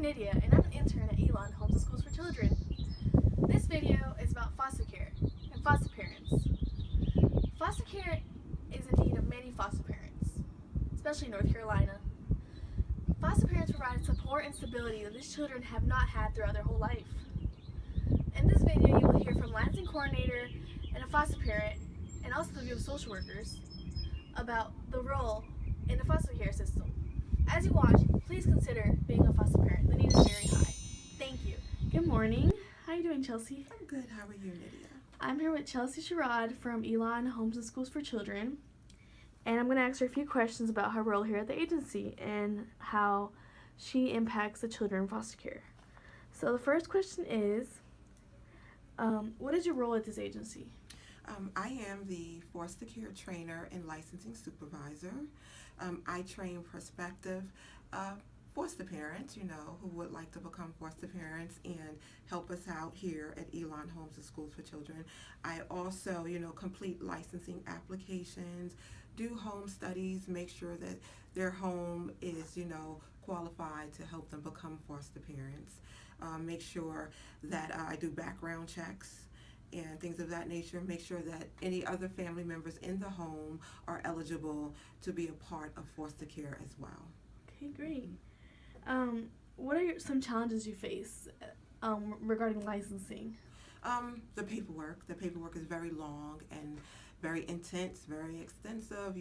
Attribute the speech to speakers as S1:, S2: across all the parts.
S1: Nydia, and I'm an intern at Elon Homes and Schools for Children. This video is about foster care and foster parents. Foster care is in need of many foster parents, especially in North Carolina. Foster parents provide support and stability that these children have not had throughout their whole life. In this video, you will hear from Lansing coordinator and a foster parent, and also the view of social workers, about the role in the foster care system. As you watch, please consider being a foster parent. The need is very high. Thank you. Good morning. How are you doing, Chelsea?
S2: I'm good. How are you, Nydia?
S1: I'm here with Chelsea Sherrod from Elon Homes and Schools for Children, and I'm going to ask her a few questions about her role here at the agency and how she impacts the children in foster care. So the first question is, what is your role at this agency?
S2: I am the foster care trainer and licensing supervisor. I train prospective foster parents, who would like to become foster parents and help us out here at Elon Homes and Schools for Children. I also, complete licensing applications, do home studies, make sure that their home is, qualified to help them become foster parents. Make sure that I do background checks and things of that nature. Make sure that any other family members in the home are eligible to be a part of foster care as well.
S1: Okay, great. What are some challenges you face regarding licensing?
S2: The paperwork. The paperwork is very long and very intense, very extensive.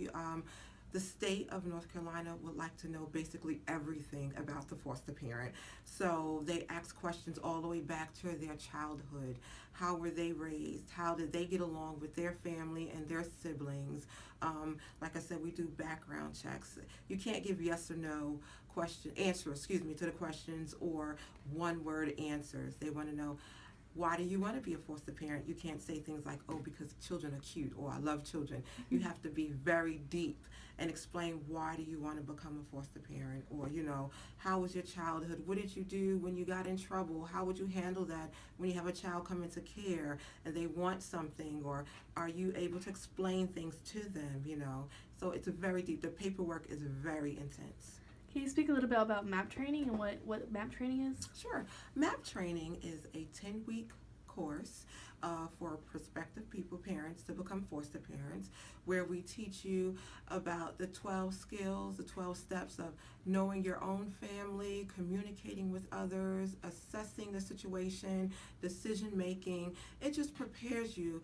S2: The state of North Carolina would like to know basically everything about the foster parent. So they ask questions all the way back to their childhood. How were they raised? How did they get along with their family and their siblings? Like I said, we do background checks. You can't give yes or no answers to the questions or one-word answers. They want to know, why do you want to be a foster parent? You can't say things like, oh, because children are cute, or I love children. You have to be very deep and explain, why do you want to become a foster parent? Or, how was your childhood? What did you do when you got in trouble? How would you handle that when you have a child come into care and they want something? Or are you able to explain things to them, So it's very deep. The paperwork is very intense.
S1: Can you speak a little bit about MAP training and what MAP training is?
S2: Sure. MAP training is a 10-week course for prospective parents to become foster parents, where we teach you about the 12 skills, the 12 steps of knowing your own family, communicating with others, assessing the situation, decision making. It just prepares you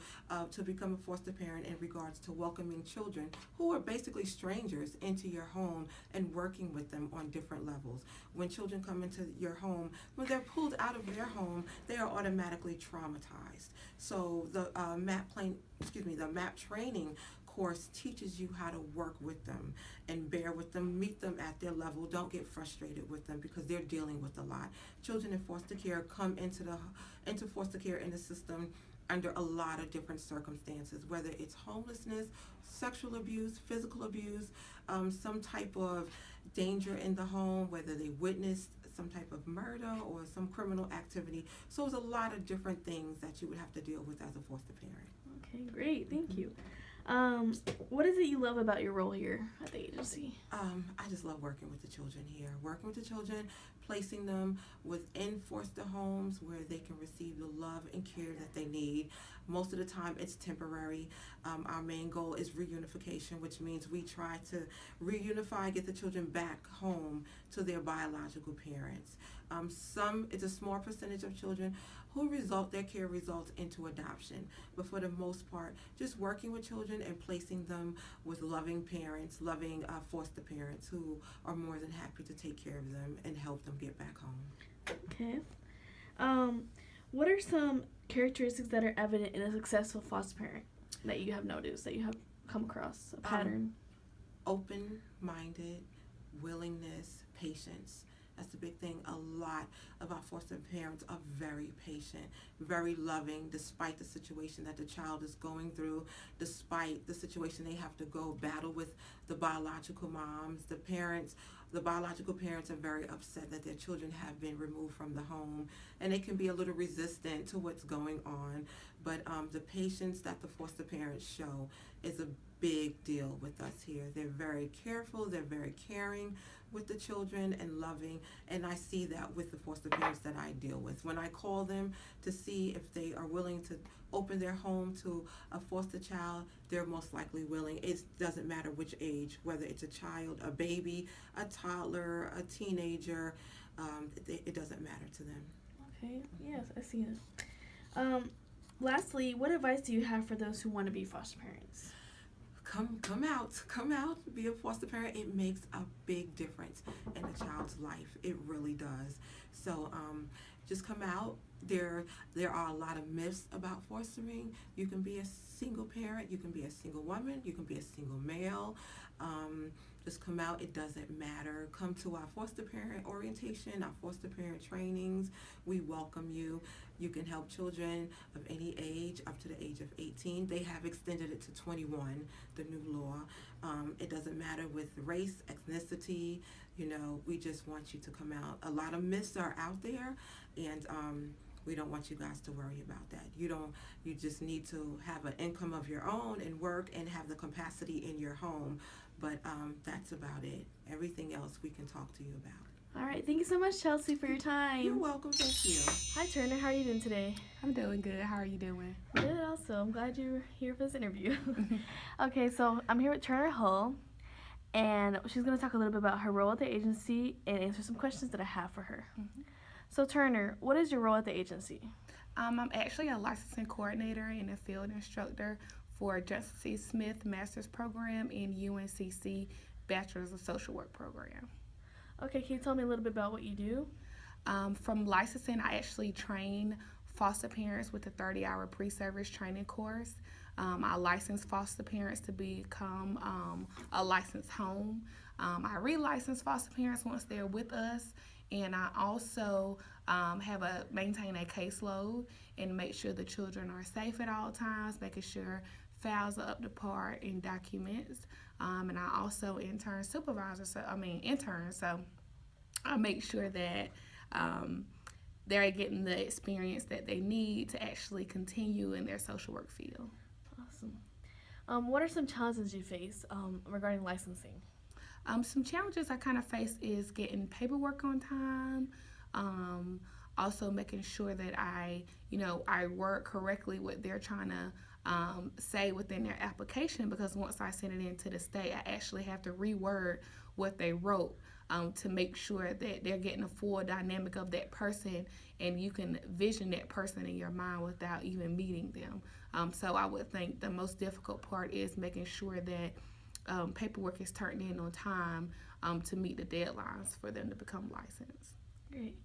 S2: to become a foster parent in regards to welcoming children who are basically strangers into your home and working with them on different levels. When children come into your home, when they're pulled out of their home, they are automatically traumatized. So the MAP training course teaches you how to work with them and bear with them, meet them at their level. Don't get frustrated with them because they're dealing with a lot. Children in foster care come into foster care in the system under a lot of different circumstances, whether it's homelessness, sexual abuse, physical abuse, some type of danger in the home, whether they witnessed some type of murder or some criminal activity. So it's a lot of different things that you would have to deal with as a foster parent.
S1: Okay, great. Thank you. What is it you love about your role here at the agency?
S2: I just love working with the children here. Working with the children, placing them within foster homes where they can receive the love and care that they need. Most of the time it's temporary. Our main goal is reunification, which means we try to reunify, get the children back home to their biological parents. It's a small percentage of children who their care results into adoption. But for the most part, just working with children and placing them with loving parents, loving foster parents who are more than happy to take care of them and help them get back home.
S1: Okay. What are some characteristics that are evident in a successful foster parent that you have noticed, that you have come across a pattern?
S2: Open-minded, willingness, patience. That's the big thing. A lot of our foster parents are very patient, very loving, despite the situation that the child is going through, despite the situation they have to go battle with the biological moms. The parents the biological parents are very upset that their children have been removed from the home, and they can be a little resistant to what's going on. But the patience that the foster parents show is a big deal with us here. They're very careful, they're very caring with the children and loving, and I see that with the foster parents that I deal with. When I call them to see if they are willing to open their home to a foster child, they're most likely willing. It doesn't matter which age, whether it's a child, a baby, a toddler, a teenager, it doesn't matter to them.
S1: Okay, yes, I see it. Lastly, what advice do you have for those who want to be foster parents?
S2: Come out, be a foster parent. It makes a big difference in a child's life. It really does. So just come out. There are a lot of myths about fostering. You can be a single parent, you can be a single woman, you can be a single male. Just come out. It doesn't matter. Come to our foster parent orientation, our foster parent trainings. We welcome you. You can help children of any age up to the age of 18. They have extended it to 21, the new law. It doesn't matter with race, ethnicity. We just want you to come out. A lot of myths are out there, and we don't want you guys to worry about that. You just need to have an income of your own and work and have the capacity in your home. But that's about it. Everything else we can talk to you about.
S1: All right. Thank you so much, Chelsea, for your time.
S2: You're welcome. Thank you.
S1: Hi, Turner. How are you doing today?
S3: I'm doing good. How are you doing?
S1: Good also. I'm glad you're here for this interview. Okay, so I'm here with Turner Hull, and she's going to talk a little bit about her role at the agency and answer some questions that I have for her.
S3: Mm-hmm.
S1: So, Turner, what is your role at the agency?
S3: I'm actually a licensing coordinator and a field instructor for Justice C. Smith Master's Program and UNCC Bachelor's of Social Work Program.
S1: Okay, can you tell me a little bit about what you do?
S3: From licensing, I actually train foster parents with a 30-hour pre-service training course. I license foster parents to become a licensed home. I relicense foster parents once they're with us, and I also maintain a caseload and make sure the children are safe at all times, making sure files are up to par in documents. And I also intern, so I make sure that they're getting the experience that they need to actually continue in their social work field.
S1: Awesome. What are some challenges you face regarding licensing?
S3: Some challenges I kind of face is getting paperwork on time, also making sure that I work correctly what they're trying to say within their application, because once I send it into the state, I actually have to reword what they wrote to make sure that they're getting a full dynamic of that person, and you can vision that person in your mind without even meeting them. So I would think the most difficult part is making sure that paperwork is turned in on time to meet the deadlines for them to become licensed.
S1: Great.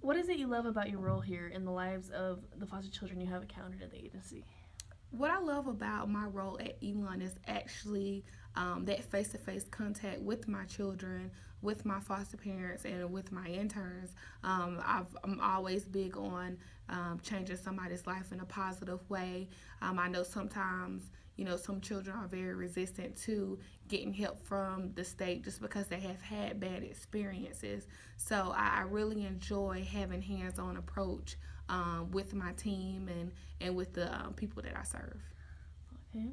S1: What is it you love about your role here in the lives of the foster children you have encountered at the agency?
S3: What I love about my role at Elon is actually that face-to-face contact with my children, with my foster parents, and with my interns. I'm always big on changing somebody's life in a positive way. I know sometimes, some children are very resistant to getting help from the state just because they have had bad experiences. So I really enjoy having hands-on approach with my team and with the people that I serve.
S1: Okay.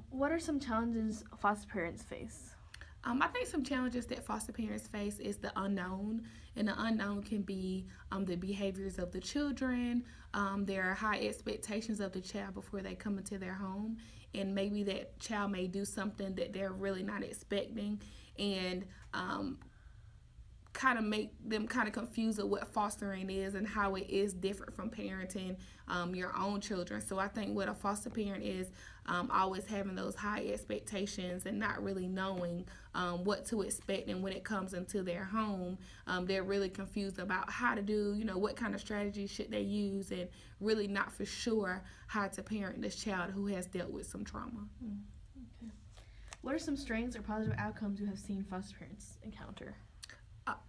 S1: What are some challenges foster parents face?
S3: I think some challenges that foster parents face is the unknown, and the unknown can be the behaviors of the children. There are high expectations of the child before they come into their home, and maybe that child may do something that they're really not expecting, and kind of make them kind of confused of what fostering is and how it is different from parenting your own children. So I think what a foster parent is always having those high expectations and not really knowing what to expect, and when it comes into their home, they're really confused about how to do, what kind of strategies should they use, and really not for sure how to parent this child who has dealt with some trauma.
S1: Okay. What are some strengths or positive outcomes you have seen foster parents encounter?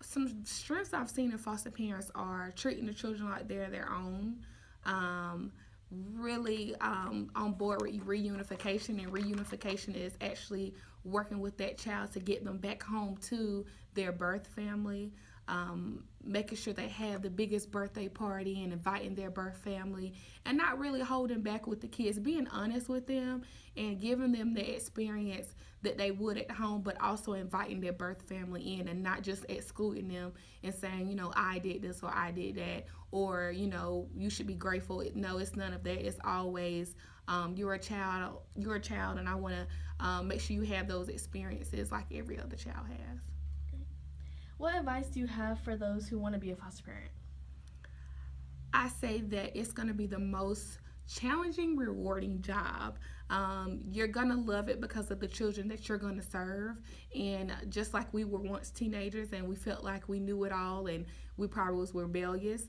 S3: Some strengths I've seen in foster parents are treating the children like they're their own, really on board with reunification, and reunification is actually working with that child to get them back home to their birth family, making sure they have the biggest birthday party and inviting their birth family, and not really holding back with the kids, being honest with them and giving them the experience that they would at home, but also inviting their birth family in and not just excluding them and saying, you know, I did this or I did that, or, you know, you should be grateful. No, it's none of that. It's always you're a child, and I want to make sure you have those experiences like every other child has.
S1: What advice do you have for those who want to be a foster parent?
S3: I say that it's going to be the most challenging, rewarding job. You're going to love it because of the children that you're going to serve. And just like we were once teenagers and we felt like we knew it all and we probably was rebellious,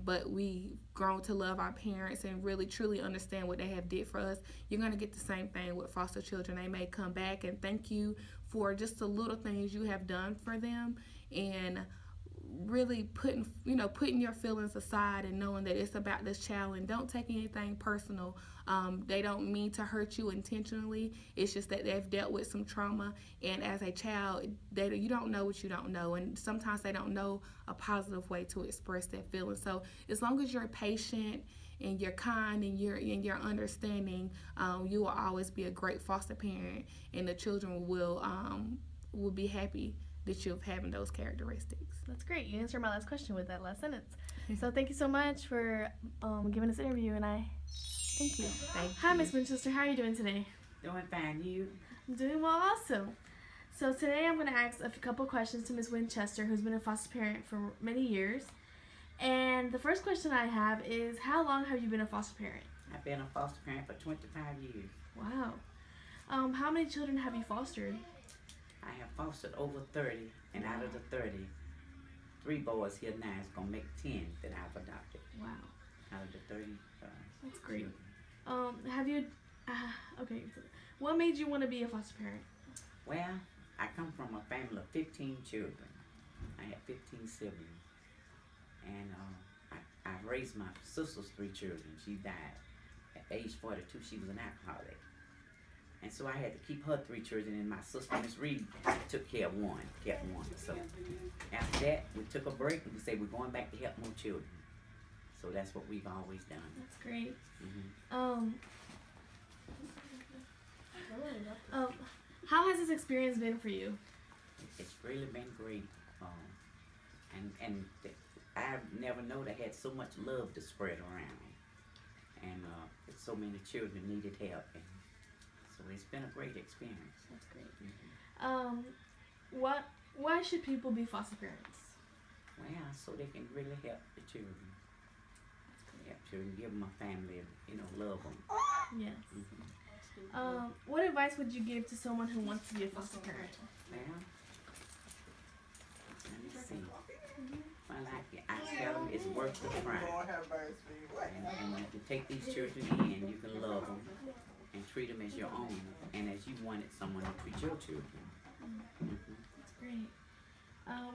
S3: but we grown to love our parents and really truly understand what they have did for us. You're going to get the same thing with foster children. They may come back and thank you for just the little things you have done for them, and really putting your feelings aside and knowing that it's about this child, and don't take anything personal. They don't mean to hurt you intentionally. It's just that they've dealt with some trauma, and as a child, you don't know what you don't know, and sometimes they don't know a positive way to express their feelings. So as long as you're patient and you're kind and you're understanding, you will always be a great foster parent, and the children will be happy that you're having those characteristics.
S1: That's great. You answered my last question with that last sentence. So thank you so much for giving this interview, and I thank you. Hi, Miss Winchester. How are you doing today?
S4: Doing fine. You?
S1: I'm doing well also. So today I'm going to ask a couple questions to Miss Winchester, who's been a foster parent for many years. And the first question I have is, how long have you been a foster parent?
S4: I've been a foster parent for 25 years.
S1: Wow. How many children have you fostered?
S4: I have fostered over 30, and out of the 30, 3 boys here now is going to make 10 that I've adopted.
S1: Wow.
S4: Out of the 30.
S1: That's great.
S4: Children.
S1: Have you, okay, what made you want to be a foster parent?
S4: Well, I come from a family of 15 children. I had 15 siblings. And I raised my sister's 3 children. She died at age 42. She was an alcoholic. And so I had to keep her 3 children, and my sister, Miss Reed, took care of one, kept one. So after that, we took a break, and we said we're going back to help more children. So that's what we've always done.
S1: That's great.
S4: Mm-hmm.
S1: How has this experience been for you?
S4: It's really been great. I've never known I had so much love to spread around. And so many children needed help. And so it's been a great experience.
S1: That's great.
S4: Mm-hmm.
S1: Why should people be foster parents?
S4: Well, so they can really help the children. Help children, give them a family, love them.
S1: Yes.
S4: Mm-hmm.
S1: What advice would you give to someone who wants to be a foster parent?
S4: Well, let me see. Well, I tell them it's worth the try. And you can take these children in, you can love them and treat them as your own, and as you wanted someone to treat your children. Mm-hmm.
S1: That's great.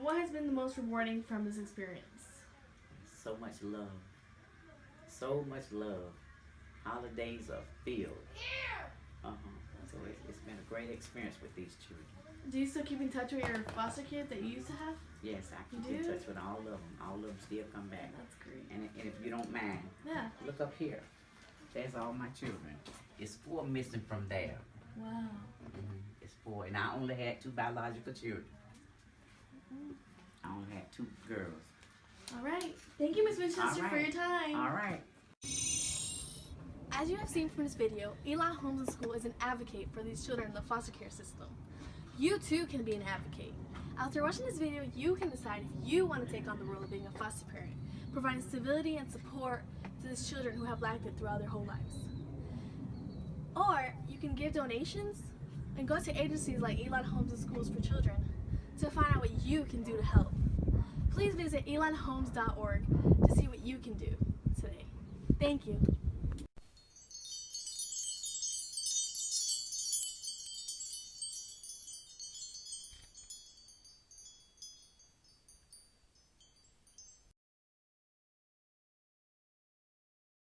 S1: What has been the most rewarding from this experience?
S4: So much love. So much love. Holidays are filled. So it's been a great experience with these children.
S1: Do you still keep in touch with your foster kids that you used to have?
S4: Yes, I keep
S1: You
S4: in
S1: do?
S4: touch with all of them. All of them still come back.
S1: That's great.
S4: And if you don't mind,
S1: Yeah.
S4: look up here. There's all my children. It's 4 missing from there.
S1: Wow.
S4: It's 4, and I only had 2 biological children. I only had 2 girls.
S1: All right. Thank you, Miss Winchester, for your time.
S4: All right.
S1: As you have seen from this video, Elon Homes and School is an advocate for these children in the foster care system. You too can be an advocate. After watching this video, you can decide if you want to take on the role of being a foster parent, providing stability and support to these children who have lacked it throughout their whole lives. Or you can give donations and go to agencies like Elon Homes and Schools for Children to find out what you can do to help. Please visit elonhomes.org to see what you can do today. Thank you.